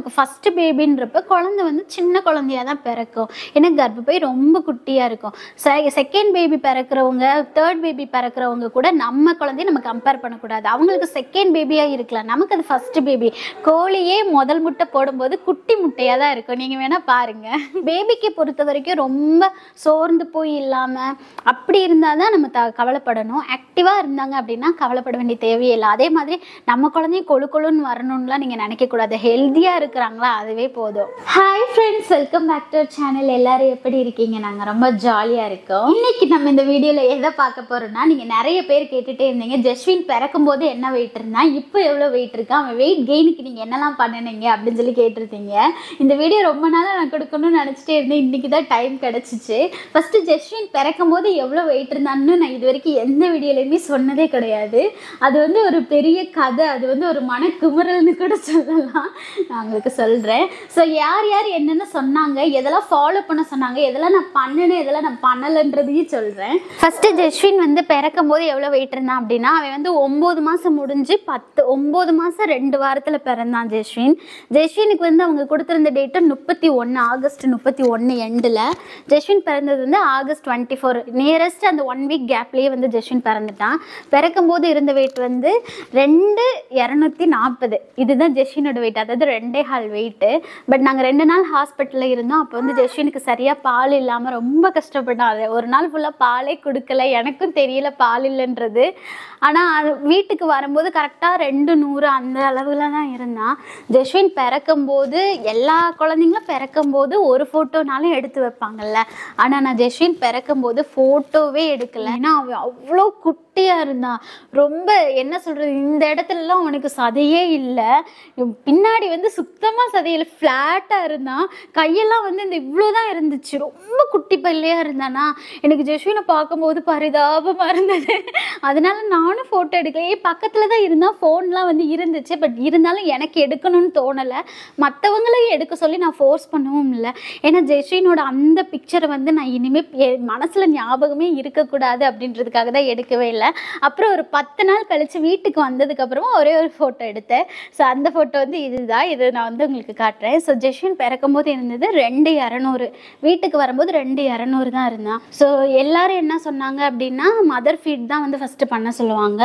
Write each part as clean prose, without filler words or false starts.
நமக்கு ஃபர்ஸ்ட் பேபின்றப்ப குழந்தை வந்து சின்ன குழந்தையாக தான் பிறக்கும். ஏன்னா கர்ப்பப்பை ரொம்ப குட்டியாக இருக்கும். செகண்ட் பேபி பிறக்கிறவங்க, தேர்ட் பேபி பிறக்கிறவங்க கூட நம்ம குழந்தைய நம்ம கம்பேர் பண்ணக்கூடாது. அவங்களுக்கு செகண்ட் பேபியாக இருக்கலாம், நமக்கு அது ஃபர்ஸ்ட் பேபி. கோழியே முதல் முட்டை போடும்போது குட்டி முட்டையாக தான் இருக்கும். நீங்கள் வேணால் பாருங்கள். பேபிக்கு பொறுத்த வரைக்கும் ரொம்ப சோர்ந்து போய் இல்லாமல் அப்படி இருந்தால் தான் நம்ம கவலைப்படணும். ஆக்டிவாக இருந்தாங்க அப்படின்னா கவலைப்பட வேண்டிய தேவையில்லை. அதே மாதிரி நம்ம குழந்தைய கொழு கொழுன்னு வரணும்லாம் நீங்கள் நினைக்கக்கூடாது. ஹெல்த்தியாக இருக்கிறாங்களா அதுவே போதும். Hi friends, welcome back to channel. எல்லாரும் எப்படி இருக்கீங்க? நாங்கள் ரொம்ப ஜாலியாக இருக்கோம். இன்னைக்கு நம்ம இந்த வீடியோவில் எதை பார்க்க போகிறோம்னா, நீங்கள் நிறைய பேர் கேட்டுகிட்டே இருந்தீங்க, ஜஸ்வின் பிறக்கும் போது என்ன வெயிட் இருந்தான், இப்போ எவ்வளோ வெயிட் இருக்கா, அவன் வெயிட் கெயினுக்கு நீங்கள் என்னெல்லாம் பண்ணினீங்க அப்படின்னு சொல்லி கேட்டிருந்தீங்க. இந்த வீடியோ ரொம்ப நாளாக நான் கொடுக்கணும்னு நினச்சிட்டே இருந்தேன். இன்றைக்கி தான் டைம் கிடச்சிச்சு. ஃபஸ்ட்டு ஜஸ்வின் பிறக்கும் போது எவ்வளோ வெயிட் இருந்தான்னு நான் இது வரைக்கும் எந்த வீடியோலையுமே சொன்னதே கிடையாது. அது வந்து ஒரு பெரிய கதை, அது வந்து ஒரு மனக்குமுறல்னு கூட சொல்லலாம். நான் உங்களுக்கு சொல்கிறேன். ஸோ யார் யார் என்னென்ன சொன்னாங்க, எதெல்லாம் ஃபாலோ பண்ண சொன்னாங்க, எதெல்லாம் நான் பண்ணினேன், எதெல்லாம் நான் பண்ணலைன்றதையும் சொல்கிறேன். ஃபஸ்ட்டு ஜஸ்வின் வந்து பிறக்கும் போது எவ்வளோ வெயிட் இருந்தான் அப்படின்னா, அவன் வந்து 9 மாதம் முடிஞ்சு 9 மாதம் 2 வாரத்தில் பிறந்தான் ஜஸ்வின். ஜஸ்வினுக்கு வந்து அவங்க கொடுத்துருந்த டேட்டு 31 ஆகஸ்ட் 31 எண்டில். ஜஸ்வின் பிறந்தது வந்து ஆகஸ்ட் 24. நியரஸ்ட் அந்த 1 வீக் கேப்லேயே வந்து ஜஸ்வின் பிறந்துட்டான். பிறக்கும்போது இருந்த வெயிட் வந்து 2,240. இதுதான் ஜஸ்வினோட வெயிட், அதாவது 2.5 வெயிட்டு. பட் நாங்கள் 2 நாள் ஹாஸ்பிட்டலில் இருந்தோம். அப்போ வந்து ஜஸ்வினுக்கு சரியாக பால் இல்லாமல் ரொம்ப கஷ்டப்பட்டான். ஒரு நாள் ஃபுல்லாக பாலே கொடுக்கல, எனக்கும் தெரியல பால் இல்லைன்றது. ஆனால் வீட்டுக்கு வரும்போது கரெக்டாக 200 அந்த அளவில் தான் இருந்தான். ஜஸ்வின் பிறக்கும்போது எல்லா குழந்தைங்களும் பிறக்கும்போது ஒரு ஃபோட்டோனாலும் எடுத்து வைப்பாங்கல்ல. ஆனால் நான் ஜஸ்வின் பிறக்கும்போது ஃபோட்டோவே எடுக்கலை. ஏன்னா அவன் அவ்வளோ குட்டியாக இருந்தான். ரொம்ப என்ன சொல்கிறது, இந்த இடத்துலலாம் அவனுக்கு சதையே இல்லை. பின்னாடி வந்து சுத்தமாக சதையில் ஃப்ளாட்டாக இருந்தான். கையெல்லாம் வந்து இந்த இவ்வளோ தான் இருந்துச்சு. ரொம்ப குட்டி பல்லையாக இருந்தானா. எனக்கு ஜஸ்வினை பார்க்கும்போது பரிதாபமாக இருந்தது. அதனால நானும் ஃபோட்டோ எடுக்கல. பக்கத்தில் தான் இருந்தால் ஃபோன்லாம் வந்து இருந்துச்சு. பட் இருந்தாலும் எனக்கு எடுக்கணும்னு தோணலை. மற்றவங்களையும் எடுக்க சொல்லி நான் ஃபோர்ஸ் பண்ணவும் இல்லை. ஏன்னா ஜஸ்வினோட அந்த பிக்சரை வந்து நான் இனிமேல் என் மனசில் ஞாபகமே இருக்கக்கூடாது அப்படின்றதுக்காக தான் எடுக்கவே இல்லை. அப்புறம் ஒரு 10 நாள் கழித்து வீட்டுக்கு வந்ததுக்கப்புறமா ஒரே ஒரு ஃபோட்டோ எடுத்தேன். ஸோ அந்த ஃபோட்டோ வந்து இதுதான். இது நான் வந்து உங்களுக்கு காட்டுறேன். ஸோ ஜஸ்வின் பிறக்கும்போது இருந்தது 2,200. வீட்டுக்கு வரும்போது 2,200 தான் இருந்தான். ஸோ எல்லாரும் என்ன சொன்னாங்க அப்படின்னா, மதர் ஃபீட் தான் வந்து ஃபஸ்ட்டு பண்ண சொல்லுவாங்க.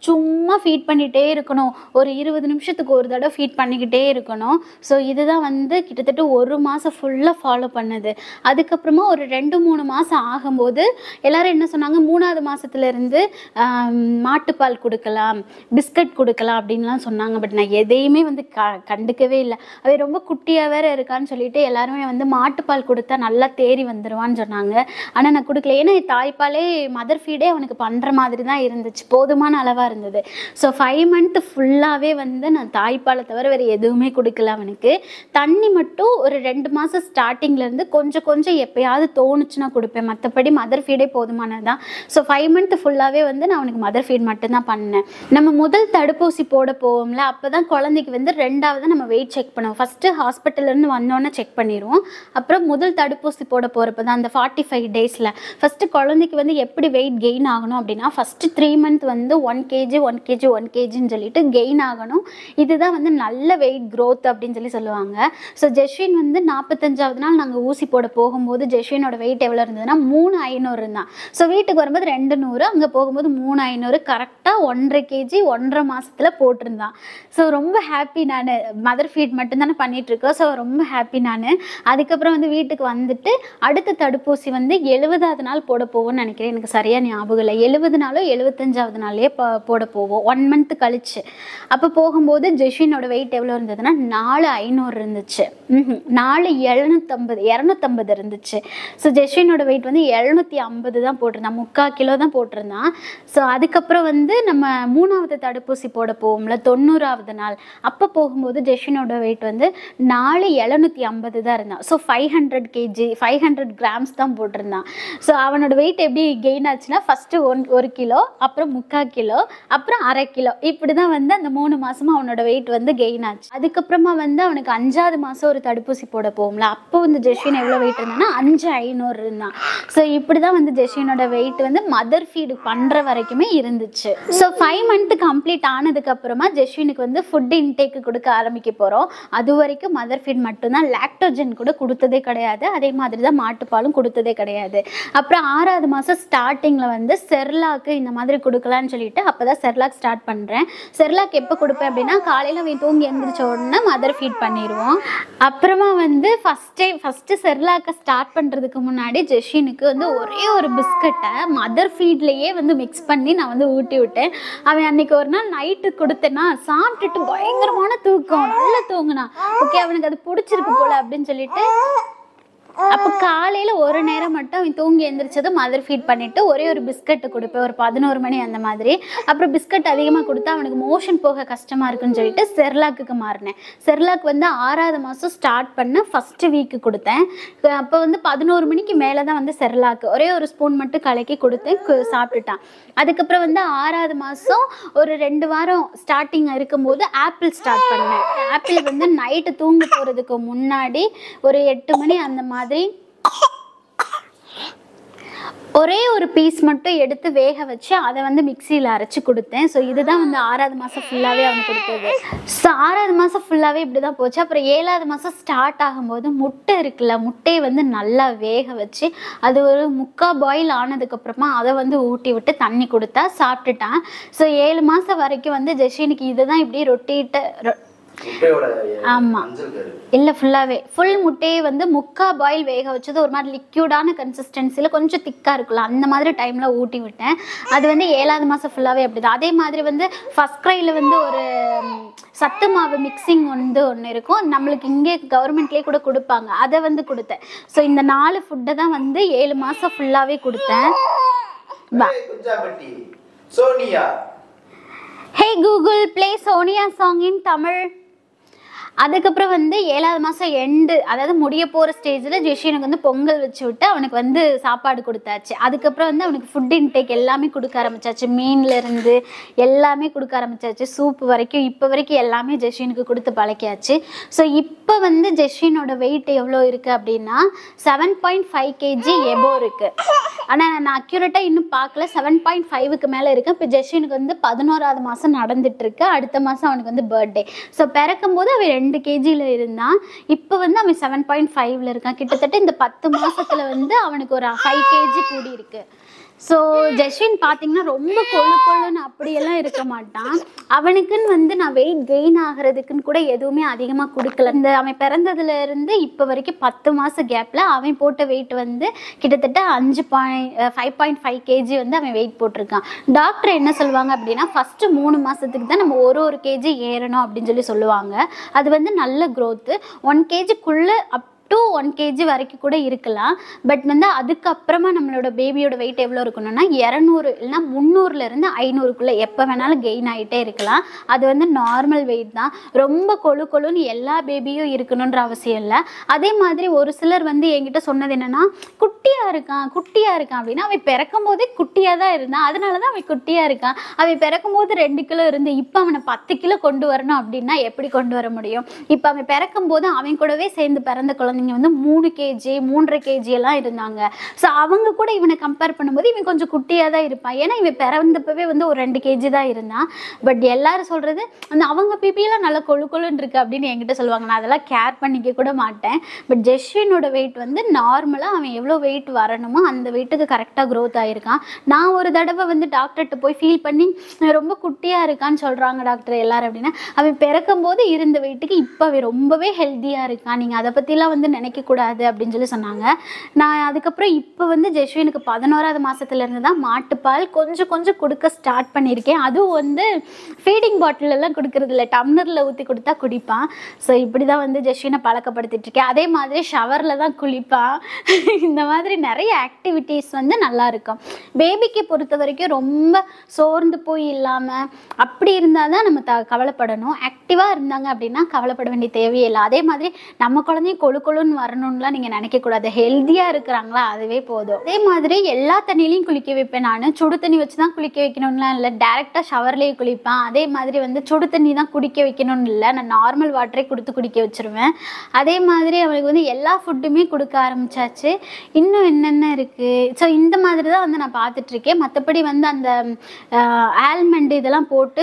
சும்மா ஃபீட் பண்ணிகிட்டே இருக்கணும், ஒரு 20 நிமிஷத்துக்கு ஒரு தடவை ஃபீட் பண்ணிக்கிட்டே இருக்கணும். ஸோ இதுதான் வந்து கிட்டத்தட்ட 1 மாதம் ஃபுல்லாக ஃபாலோ பண்ணது. அதுக்கப்புறமா ஒரு 2-3 மாதம் ஆகும்போது எல்லாரும் என்ன சொன்னாங்க, 3ஆவது மாதத்துலேருந்து மாட்டுப்பால் கொடுக்கலாம், பிஸ்கட் கொடுக்கலாம் அப்படின்லாம் சொன்னாங்க. பட் நான் எதையுமே வந்து கண்டுக்கவே இல்லை. அவன் ரொம்ப குட்டியாக வேற இருக்கான்னு சொல்லிட்டு எல்லாருமே வந்து மாட்டுப்பால் கொடுத்தா நல்லா தேறி வந்துடுவான்னு சொன்னாங்க. ஆனால் நான் கொடுக்கல. ஏன்னா தாய்ப்பாலே மதர் ஃபீடே அவனுக்கு பண்ணுற மாதிரி தான் இருந்துச்சு, போதுமான அளவாக இருந்தது. ஸோ 5 மந்த் ஃபுல்லாகவே வந்து நான் தாய்ப்பாலை தவிர வேறு எதுவுமே கொடுக்கல அவனுக்கு. தண்ணி மட்டும் ஒரு 2 மாதம் ஸ்டார்டிங்லேருந்து கொஞ்சம் கொஞ்சம் எப்போயாவது தோணுச்சுன்னா கொடுப்பேன். மற்றபடி மதர் ஃபீடே போதுமானது தான். ஸோ 5 மந்த் ஃபுல்லாகவே வந்து நான் அவனுக்கு மதர் ஃபீட் மட்டும்தான் பண்ணேன். நம்ம முதல் தடுப்பூசி போட போவோம்ல, அப்போ தான் குழந்தைக்கு வந்து 2வது நம்ம வெயிட் செக் பண்ணுவோம். ஃபஸ்ட்டு ஹாஸ்பிட்டல்லேருந்து வந்தோன்னே செக் பண்ணிடுவோம். அப்புறம் முதல் தடுப்பூசி போட போகிறப்ப தான் அந்த 45 டேஸில் ஃபஸ்ட்டு குழந்தைக்கு வந்து எப்படி வெயிட் கெயின் ஆகணும் அப்படின்னா, ஃபஸ்ட்டு 3 மந்த் வந்து 1 kg 1 kg 1 kgன்னு சொல்லிட்டு கெயின் ஆகணும். இதுதான் வந்து நல்ல வெயிட் க்ரோத் அப்படின்னு சொல்லி சொல்லுவாங்க. ஸோ ஜஸ்வின் வந்து 45வது நாள் நாங்கள் ஊசி போட போகும்போது ஜஸ்வினோட வெயிட் எவ்வளோ இருந்ததுன்னா 3,500 இருந்தான். ஸோ வீட்டுக்கு வரும்போது 200, அங்கே போகும்போது 3,500, கரெக்டாக 1.5 kg 1.5 மாதத்தில் போட்டிருந்தான். ஸோ ரொம்ப ஹாப்பி நான். மதர் ஃபீட் மட்டும்தானே பண்ணிகிட்ருக்கோம். ஸோ ரொம்ப ஹாப்பி நான். அதுக்கப்புறம் வந்து வீட்டுக்கு வந்துட்டு அடுத்த தடுப்பூசி வந்து 70வது நாள் போட போவோம்னு நினைக்கிறேன். எனக்கு சரியாக ஞாபகம் இல்லை. 70 நாளோ 75வது நாளே போட போவோம், 1 மந்த் கழிச்சு. அப்போ போகும்போது ஜஸ்வினோட வெயிட் எவ்வளோ இருந்ததுன்னா 4,500 இருந்துச்சு. 4,750 இருந்துச்சு. ஸோ ஜஸ்வினோட வெயிட் வந்து 750 தான் போட்டிருந்தான், 3/4 கிலோ தான் போட்டிருந்தான். ஸோ அதுக்கப்புறம் வந்து நம்ம 3வது தடுப்பூசி போட போவோம்ல 90வது நாள், அப்போ போகும்போது ஜஸ்வினோட வெயிட் வந்து 4,750 தான் இருந்தான். ஸோ 500 kg 500 கிராம்ஸ் தான் போட்டிருந்தான். ஸோ அவனோட வெயிட் எப்படி கெயின் ஆச்சுன்னா, ஃபஸ்ட்டு 1 கிலோ, அப்புறம் 3/4 கிலோ, அப்புறம் 1/2 கிலோ, இப்படி தான் வந்து அந்த 3 மாதமாக அவனோட வெயிட் வந்து கெயின் ஆச்சு. அதுக்கப்புறமா வந்து அவனுக்கு 5வது மாதம் ஒரு தடுப்பூசி போட போவோம்ல, அப்போ வந்து ஜஸ்வின் எவ்வளோ வெயிட் இருந்தான்னா 5,500 இருந்தான். ஸோ இப்படி தான் வந்து ஜஸ்வினோட வெயிட் வந்து மதர் ஃபீடு பண்ணுற வரைக்குமே இருந்துச்சு. ஸோ 5 மந்த் கம்ப்ளீட் ஆனதுக்கப்புறமா ஜெஸ்வினுக்கு வந்து ஃபுட் இன்டேக்கு கொடுக்க ஆரம்பிக்க போகிறோம். அது வரைக்கும் மதர் ஃபீட் மட்டும்தான், லாக்டோஜன் கூட கொடுத்ததே கிடையாது. அதே மாதிரி தான் மாட்டுப்பாலும் கொடுத்ததே கிடையாது. அப்புறம் 6வது மாதம் ஸ்டார்டிங்கில் வந்து செர்லாக்கு இந்த மாதிரி கொடுக்கலான்னு சொல்லிட்டு அப்போ தான் செர்லாக் ஸ்டார்ட் பண்ணுறேன். செர்லாக் எப்போ கொடுப்பேன் அப்படின்னா காலையில் அவன் தூங்கி எழுந்திரிச்ச உடனே மதர் ஃபீட் பண்ணிடுவோம். அப்புறமா வந்து ஃபஸ்ட்டு செர்லாக்கை ஸ்டார்ட் பண்ணுறதுக்கு முன்னாடி ஜெஸ்வினுக்கு வந்து ஒரே ஒரு பிஸ்கட்டை மதர் ஃபீட்லேயே வந்து மிக்ஸ் பண்ணி நான் வந்து ஊட்டி விட்டேன். அவன் அன்னைக்கு ஒரு நாள் நைட்டு கொடுத்தேன்னா சாப்பிட்டுட்டு பயங்கரமான தூக்கம், நல்லா தூங்கினான். ஓகே, அவனுக்கு அது பிடிச்சிருக்கு போல அப்படின்னு சொல்லிட்டு அப்போ காலையில் ஒரு நேரம் மட்டும் அவன் தூங்கி எழுந்திரிச்சதும் மதர் ஃபீட் பண்ணிவிட்டு ஒரே ஒரு பிஸ்கட்டு கொடுப்பேன், ஒரு 11 மணி அந்த மாதிரி. அப்புறம் பிஸ்கட் அதிகமாக கொடுத்தா அவனுக்கு மோஷன் போக கஷ்டமாக இருக்குன்னு சொல்லிட்டு செர்லாக்கு மாறினேன். செர்லாக் வந்து 6வது மாதம் ஸ்டார்ட் பண்ண ஃபஸ்ட்டு வீக்கு கொடுத்தேன். அப்போ வந்து 11 மணிக்கு மேலே தான் வந்து செர்லாக்கு ஒரே ஒரு ஸ்பூன் மட்டும் கலக்கி கொடுத்தேன், சாப்பிட்டுட்டான். அதுக்கப்புறம் வந்து 6வது மாதம் ஒரு 2 வாரம் ஸ்டார்டிங் இருக்கும்போது ஆப்பிள் ஸ்டார்ட் பண்ணேன். ஆப்பிள் வந்து நைட்டு தூங்க போகிறதுக்கு முன்னாடி ஒரு 8 மணி அந்த மாதிரி ஒரே ஒரு பீஸ் மட்டும் எடுத்து வேக வச்சு அதை வந்து மிக்சியில் அரைச்சி கொடுத்தேன். ஸோ இதுதான் வந்து 6வது மாதம் ஃபுல்லாகவே அவனுக்கு கொடுத்தது. ஸோ 6வது மாதம் ஃபுல்லாகவே இப்படி தான் போச்சு. அப்புறம் 7வது மாதம் ஸ்டார்ட் ஆகும்போது முட்டை இருக்குல்ல, முட்டையை வந்து நல்லா வேக வச்சு அது ஒரு 3/4 பாயில் ஆனதுக்கப்புறமா அதை வந்து ஊட்டி விட்டு தண்ணி கொடுத்தா சாப்பிட்டுட்டான். ஸோ 7 மாதம் வரைக்கும் வந்து ஜெஸ்வினுக்கு இதுதான் இப்படி ஆமாம் இல்லை ஃபுல்லாகவே ஃபுல் முட்டையை வந்து 3/4 பாயில் வேக வச்சது ஒரு மாதிரி லிக்யூடான கன்சிஸ்டன்சியில் கொஞ்சம் திக்காக இருக்கலாம், அந்த மாதிரி டைமில் ஊட்டி விட்டேன். அது வந்து 7வது மாதம் ஃபுல்லாகவே அப்படி தான். அதே மாதிரி வந்து ஃபஸ்ட் க்ரையில் வந்து ஒரு சத்து மாவு மிக்சிங் வந்து ஒன்று இருக்கும், நம்மளுக்கு இங்கே கவர்மெண்ட்லேயே கூட கொடுப்பாங்க, அதை வந்து கொடுத்தேன். ஸோ இந்த 4 ஃபுட்டை தான் வந்து 7 மாதம் ஃபுல்லாகவே கொடுத்தேன். ஹே கூகுள் ப்ளே சோனியா சாங் இன் தமிழ். அதுக்கப்புறம் வந்து 7வது மாதம் எண்டு, அதாவது முடிய போகிற ஸ்டேஜில் ஜெஸ்வினுக்கு வந்து பொங்கல் வச்சு விட்டு அவனுக்கு வந்து சாப்பாடு கொடுத்தாச்சு. அதுக்கப்புறம் வந்து அவனுக்கு ஃபுட் இன்டேக் எல்லாமே கொடுக்க ஆரம்பிச்சாச்சு, மீன்லேருந்து எல்லாமே கொடுக்க ஆரம்பிச்சாச்சு, சூப்பு வரைக்கும் இப்போ வரைக்கும் எல்லாமே ஜெஸ்வினுக்கு கொடுத்து பழக்கியாச்சு. ஸோ இப்போ வந்து ஜெஸ்வினோட வெயிட் எவ்வளோ இருக்குது அப்படின்னா 7.5 kg எபோ இருக்குது. ஆனால் நான் அக்யூரேட்டாக இன்னும் பார்க்கல, 7.5க்கு மேலே இருக்குது. இப்போ ஜெஸ்வினுக்கு வந்து 11வது மாதம் நடந்துட்டுருக்கு, அடுத்த மாதம் அவனுக்கு வந்து பர்த்டே. ஸோ பிறக்கும்போது அவன் 2 kgல இருந்தான், இப்போ வந்து அவன் 7.5ல் இருக்கான். கிட்டத்தட்ட இந்த 10 மாதத்தில் வந்து அவனுக்கு ஒரு 5 kg கூடி இருக்கு. ஸோ ஜெஸ்வின் பார்த்தீங்கன்னா ரொம்ப கொழுன்னு அப்படியெல்லாம் இருக்க மாட்டான். அவனுக்குன்னு வந்து நான் வெயிட் கெயின் ஆகிறதுக்குன்னு கூட எதுவுமே அதிகமாக கொடுக்கல. இந்த அவன் பிறந்ததுலேருந்து இப்போ வரைக்கும் 10 மாத கேப்பில் அவன் போட்ட வெயிட் வந்து கிட்டத்தட்ட 5.5 kg வந்து அவன் வெயிட் போட்டிருக்கான். டாக்டர் என்ன சொல்லுவாங்க அப்படின்னா ஃபஸ்ட்டு 3 மாதத்துக்கு தான் நம்ம ஒரு kg ஏறணும் அப்படின்னு சொல்லுவாங்க. அது வந்து நல்ல க்ரோத்து. 1 kgக்குள்ளே to 1 kg வரைக்கும் கூட இருக்கலாம். பட் வந்து அதுக்கப்புறமா நம்மளோட பேபியோட வெயிட் எவ்வளோ இருக்கணும்னா 200 இல்லைனா 300லேருந்து 500க்குள்ளே எப்போ வேணாலும் கெயின் ஆகிட்டே இருக்கலாம். அது வந்து நார்மல் வெயிட் தான். ரொம்ப கொழுன்னு எல்லா பேபியும் இருக்கணுன்ற அவசியம் இல்லை. அதே மாதிரி ஒரு சிலர் வந்து என்கிட்ட சொன்னது என்னென்னா குட்டியாக இருக்கான் அப்படின்னா அவன் பிறக்கும் போதே குட்டியாக தான் இருந்தான், அதனால தான் அவன் குட்டியாக இருக்கான். அவன் பிறக்கும் போது 2 கிலோ இருந்து இப்போ அவனை 10 கிலோ கொண்டு வரணும் அப்படின்னா எப்படி கொண்டு வர முடியும்? இப்போ அவன் பிறக்கும் போது அவன் கூடவே சேர்ந்து பிறந்த குழந்தைங்க வந்து 3 kg 3.5 kg எல்லாம் இருந்தாங்க. ஸோ அவங்க கூட இவனை கம்பேர் பண்ணும்போது இவன் கொஞ்சம் குட்டியாக தான் இருப்பான். ஏன்னா இவன் பிறந்தப்பவே வந்து ஒரு 2 kg தான் இருந்தான். பட் எல்லாரும் சொல்கிறது அந்த அவங்க பிபியெல்லாம் நல்லா கொழுன்னு இருக்கு அப்படின்னு என்கிட்ட சொல்லுவாங்க. நான் அதெல்லாம் கேர் பண்ணிக்க கூட மாட்டேன். பட் ஜெஸ்வினோட வெயிட் வந்து நார்மலாக அவன் எவ்வளோ வெயிட் வரணுமோ அந்த வெயிட்டுக்கு கரெக்டாக க்ரோத் ஆகிருக்கான். நான் ஒரு தடவை வந்து டாக்டர்கிட்ட போய் ஃபீல் பண்ணி ரொம்ப குட்டியாக இருக்கான்னு சொல்கிறாங்க டாக்டர் எல்லாரும் அப்படின்னா, அவன் பிறக்கும் போது இருந்த வெயிட்டுக்கு இப்போ அவன் ரொம்பவே ஹெல்த்தியாக இருக்கான், நீங்கள் அதை பற்றிலாம் வந்து நினைக்கக்கூடாது அப்படின்னு சொன்னாங்க. நான் அதுக்கப்புறம் இப்போ வந்து ஜெஸ்வினுக்கு 11வது மாதத்துலேருந்து தான் மாட்டுப்பால் கொஞ்சம் கொடுக்க ஸ்டார்ட் பண்ணியிருக்கேன். அதுவும் வந்து ஃபீடிங் பாட்டிலெல்லாம் கொடுக்கறது இல்லை, டம்ளரில் ஊற்றி கொடுத்தா குடிப்பான். ஸோ இப்படி தான் வந்து ஜெஸ்வினை பழக்கப்படுத்திட்டு இருக்கேன். அதே மாதிரி ஷவரில் தான் குளிப்பான். இந்த மாதிரி நிறைய ஆக்டிவிட்டீஸ் வந்து நல்லா இருக்கும். பேபிக்கு பொறுத்த வரைக்கும் ரொம்ப சோர்ந்து போய் இல்லாமல் அப்படி இருந்தால் தான் நம்ம கவலைப்படணும். ஆக்டிவாக இருந்தாங்க அப்படின்னா கவலைப்பட வேண்டிய தேவையே இல்லை. அதே மாதிரி நம்ம குழந்தையும் கொழு கொழுன்னு வரணும்லாம் நீங்கள் நினைக்கக்கூடாது. ஹெல்த்தியாக இருக்கிறாங்களா அதுவே போதும். அதே மாதிரி எல்லா தண்ணியிலையும் குளிக்க வைப்பேன். நான் சுடு தண்ணி வச்சு தான் குளிக்க வைக்கணும்லாம் இல்லை, டேரெக்டாக ஷவர்லேயே குளிப்பேன். அதே மாதிரி வந்து சுடு தண்ணி தான் குடிக்க வைக்கணும்னு இல்லை, நான் நார்மல் வாட்டரே கொடுத்து குடிக்க வச்சுருவேன். அதே மாதிரி அவளுக்கு வந்து எல்லா ஃபுட்டுமே கொடுக்க ஆரம்பிச்சாச்சு. இன்னும் என்னென்ன இருக்குது, ஸோ இந்த மாதிரி தான் வந்து நான் பார்த்துட்ருக்கேன். மற்றபடி வந்து அந்த ஆல்மண்டு இதெல்லாம் போட்டு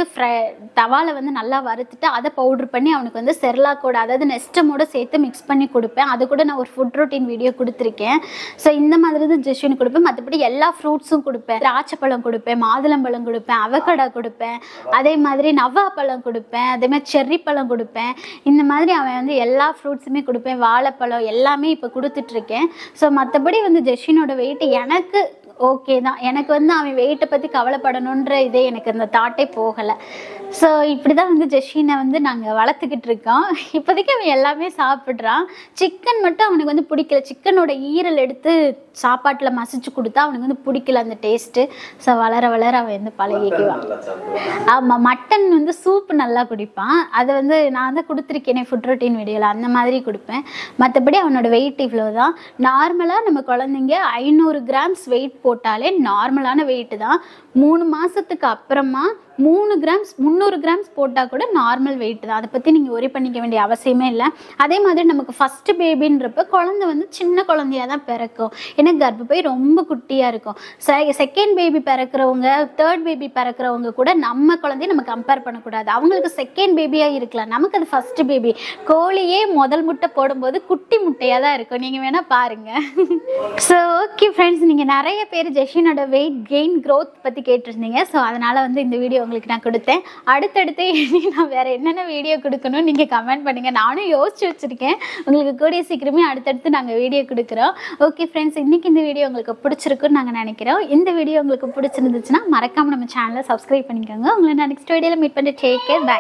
தவாவில் வந்து நல்லா வறுத்துட்டு அதை பவுட்ரு பண்ணி அவனுக்கு வந்து செர்லாக்கோட அதாவது நெஸ்டமோட சேர்த்து மிக்ஸ் பண்ணி கொடுப்பேன். அது கூட நான் ஒரு ஃபுட் ரொட்டீன் வீடியோ கொடுத்துருக்கேன். ஸோ இந்த மாதிரி தான் ஜெஸ்வினுக்கு கொடுப்பேன். மற்றபடி எல்லா ஃப்ரூட்ஸும் கொடுப்பேன். திராட்சைப்பழம் கொடுப்பேன், மாதுளம்பழம் கொடுப்பேன், அவகடா கொடுப்பேன், அதே மாதிரி நவ்வா பழம் கொடுப்பேன், அதே மாதிரி செர்ரி பழம் கொடுப்பேன். இந்த மாதிரி அவன் வந்து எல்லா ஃப்ரூட்ஸுமே கொடுப்பேன். வாழைப்பழம் எல்லாமே இப்போ கொடுத்துட்ருக்கேன். ஸோ மற்றபடி வந்து ஜெஸ்வினோட வெயிட் எனக்கு ஓகே தான். எனக்கு வந்து அவன் வெயிட்டை பற்றி கவலைப்படணுன்ற இதே எனக்கு அந்த தாட்டே போகலை. ஸோ இப்படி தான் வந்து ஜெஸ்வினை வந்து நாங்கள் வளர்த்துக்கிட்டு இருக்கோம். இப்போதைக்கு அவன் எல்லாமே சாப்பிட்றான். சிக்கன் மட்டும் அவனுக்கு வந்து பிடிக்கல. சிக்கனோட ஈரல் எடுத்து சாப்பாட்டில் மசிச்சு கொடுத்தா அவனுக்கு வந்து பிடிக்கல அந்த டேஸ்ட்டு. ஸோ வளர வளர அவன் வந்து பழகிக்குவான். ஆமாம், மட்டன் வந்து சூப்பு நல்லா குடிப்பான். அதை வந்து நான் தான் கொடுத்துருக்கேனே ஃபுட் ரொட்டீன் வீடியோவில், அந்த மாதிரி கொடுப்பேன். மற்றபடி அவனோட வெயிட் இவ்வளோ தான். நார்மலாக நம்ம குழந்தைங்க 500 கிராம்ஸ் வெயிட் போட்டாலே நார்மலான வெயிட்டு தான். 3 மாதத்துக்கு அப்புறமா 300 கிராம்ஸ் போட்டால் கூட நார்மல் வெயிட் தான். அதை பற்றி நீங்கள் ஒரி பண்ணிக்க வேண்டிய அவசியமே இல்லை. அதே மாதிரி நமக்கு ஃபஸ்ட்டு பேபின்றப்ப குழந்தை வந்து சின்ன குழந்தையாக தான் பிறக்கும். ஏன்னா கர்ப்பப்பை ரொம்ப குட்டியாக இருக்கும். செகண்ட் பேபி பிறக்கிறவங்க, தேர்ட் பேபி பிறக்கிறவங்க கூட நம்ம குழந்தைய நம்ம கம்பேர் பண்ணக்கூடாது. அவங்களுக்கு செகண்ட் பேபியாக இருக்கலாம், நமக்கு அது ஃபஸ்ட்டு பேபி. கோழியே முதல் முட்டை போடும்போது குட்டி முட்டையாக தான் இருக்கும். நீங்கள் வேணால் பாருங்கள். ஸோ ஓகே ஃப்ரெண்ட்ஸ், நீங்கள் நிறைய பேர் ஜெஸ்வினோட வெயிட் கெயின் க்ரோத் பற்றி கேட்டிருந்தீங்க. ஸோ அதனால் வந்து இந்த வீடியோ உங்களுக்கு நான் கொடுத்தேன். அடுத்தடுத்து நான் வேறு என்னென்ன வீடியோ கொடுக்கணும்னு நீங்கள் கமெண்ட் பண்ணுங்கள். நானும் யோசிச்சு வச்சுருக்கேன். உங்களுக்கு கூடிய சீக்கிரமே அடுத்தடுத்து நாங்கள் வீடியோ கொடுக்குறோம். ஓகே ஃப்ரெண்ட்ஸ், இன்றைக்கி இந்த வீடியோ உங்களுக்கு பிடிச்சிருக்குன்னு நாங்கள் நினைக்கிறோம். இந்த வீடியோ உங்களுக்கு பிடிச்சிருந்துச்சுன்னா மறக்காமல் நம்ம சேனலை சப்ஸ்கிரைப் பண்ணிக்கோங்க. உங்களை நான் நெக்ஸ்ட் வீடியோவில் மீட் பண்ணி டேக் கேர், பை.